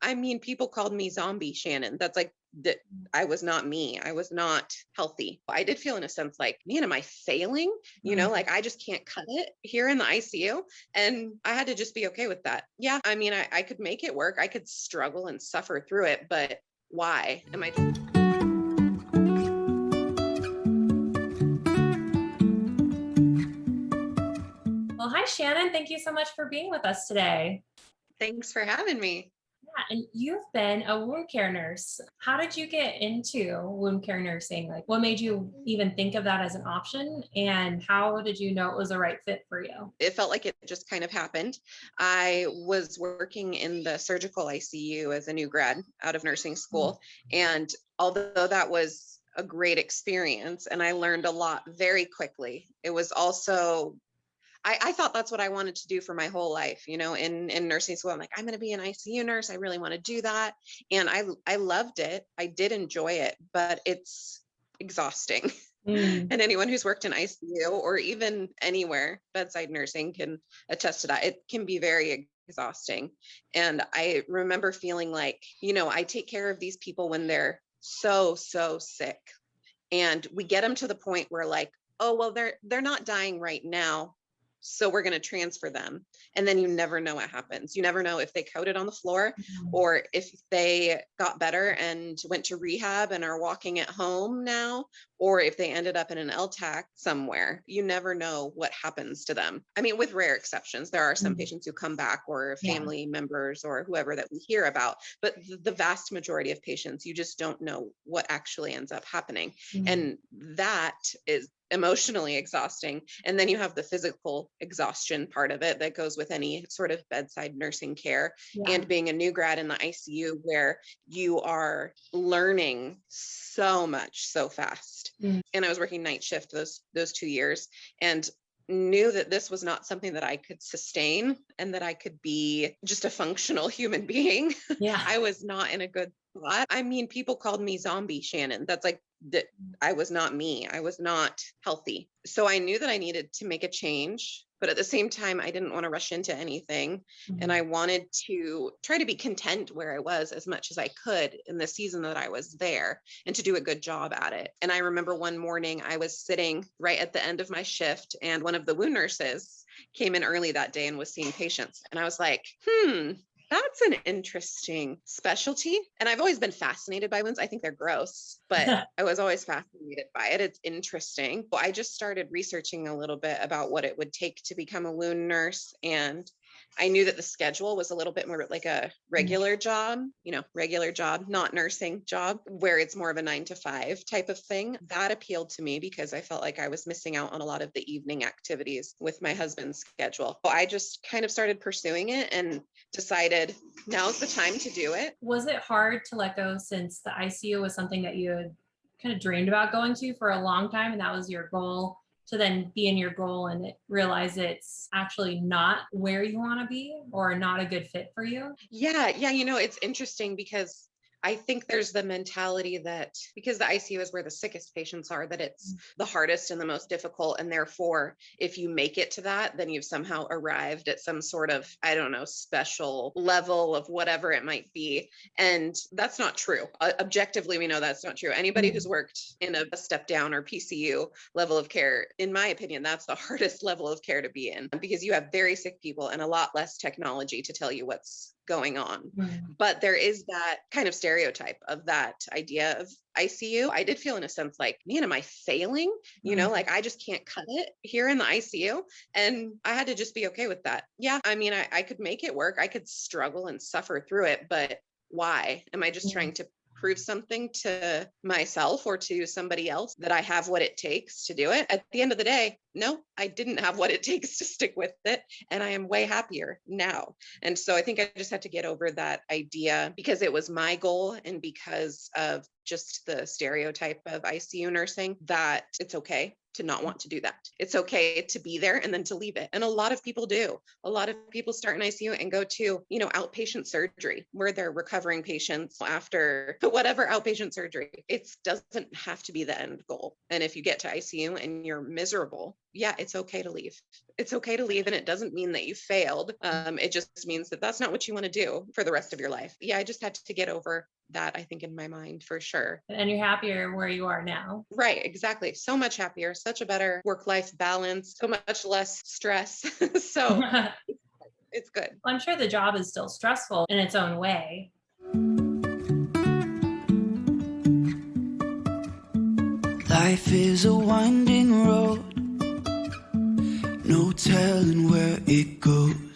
I mean, people called me zombie Shannon. That's like that. I was not me. I was not healthy. I did feel in a sense like, man, am I failing? Like I just can't cut it here in the ICU. And I had to just be okay with that. Yeah. I mean, I could make it work. I could struggle and suffer through it, but why am I? Well, hi, Shannon. Thank you so much for being with us today. Thanks for having me. Yeah, and you've been a wound care nurse. How did you get into wound care nursing? Like, what made you even think of that as an option? And how did you know it was the right fit for you? It felt like it just kind of happened. I was working in the surgical ICU as a new grad out of nursing school. And although that was a great experience and I learned a lot very quickly, it was also I thought that's what I wanted to do for my whole life, in nursing school. I'm like, I'm going to be an ICU nurse. I really want to do that. And I loved it. I did enjoy it, but it's exhausting. Mm, And anyone who's worked in ICU or even anywhere, bedside nursing can attest to that. It can be very exhausting. And I remember feeling like, I take care of these people when they're so, so sick. And we get them to the point where like, oh, well, they're not dying right now, so we're going to transfer them. And then you never know what happens. You never know if they coded on the floor or if they got better and went to rehab and are walking at home now, or if they ended up in an LTAC somewhere. You never know what happens to them. I mean, with rare exceptions, there are some patients who come back or yeah. family members or whoever that we hear about, but the vast majority of patients, you just don't know what actually ends up happening. And that is emotionally exhausting. And then you have the physical exhaustion part of it that goes with any sort of bedside nursing care. Yeah. And being a new grad in the ICU where you are learning so much so fast. And I was working night shift those 2 years and knew that this was not something that I could sustain and that I could be just a functional human being. Yeah. I was not in a good spot. I mean, people called me zombie Shannon. That's like that. I was not me. I was not healthy. So I knew that I needed to make a change. But at the same time, I didn't want to rush into anything. And I wanted to try to be content where I was as much as I could in the season that I was there and to do a good job at it. And I remember one morning I was sitting right at the end of my shift and one of the wound nurses came in early that day and was seeing patients. And I was like, that's an interesting specialty. And I've always been fascinated by wounds. I think they're gross, but I was always fascinated by it. It's interesting. So I just started researching a little bit about what it would take to become a wound nurse. And I knew that the schedule was a little bit more like a regular job, not nursing job, where it's more of a 9 to 5 type of thing. That appealed to me because I felt like I was missing out on a lot of the evening activities with my husband's schedule. So I just kind of started pursuing it and decided now's the time to do it. Was it hard to let go since the ICU was something that you had kind of dreamed about going to for a long time and that was your goal, to then be in your goal and realize it's actually not where you want to be or not a good fit for you? Yeah. It's interesting because I think there's the mentality that because the ICU is where the sickest patients are, that it's the hardest and the most difficult. And therefore, if you make it to that, then you've somehow arrived at some sort of, I don't know, special level of whatever it might be. And that's not true. Objectively, we know that's not true. Anybody who's worked in a step down or PCU level of care, in my opinion, that's the hardest level of care to be in because you have very sick people and a lot less technology to tell you what's going on. But there is that kind of stereotype of that idea of ICU. I did feel in a sense like, man, am I failing? Like I just can't cut it here in the ICU. And I had to just be okay with that. Yeah. I mean, I could make it work. I could struggle and suffer through it, but why? Am I just trying to prove something to myself or to somebody else that I have what it takes to do it? At the end of the day, no, I didn't have what it takes to stick with it. And I am way happier now. And so I think I just had to get over that idea because it was my goal and because of just the stereotype of ICU nursing that it's okay to not want to do that. It's okay to be there and then to leave it. And a lot of people do. A lot of people start in ICU and go to, outpatient surgery where they're recovering patients after whatever outpatient surgery. It doesn't have to be the end goal. And if you get to ICU and you're miserable, yeah, it's okay to leave. It's okay to leave. And it doesn't mean that you failed. It just means that that's not what you want to do for the rest of your life. Yeah, I just had to get over that, I think, in my mind for sure. And you're happier where you are now. Right, exactly. So much happier, such a better work-life balance, so much less stress. So it's good. I'm sure the job is still stressful in its own way. Life is a winding road, no telling where it goes.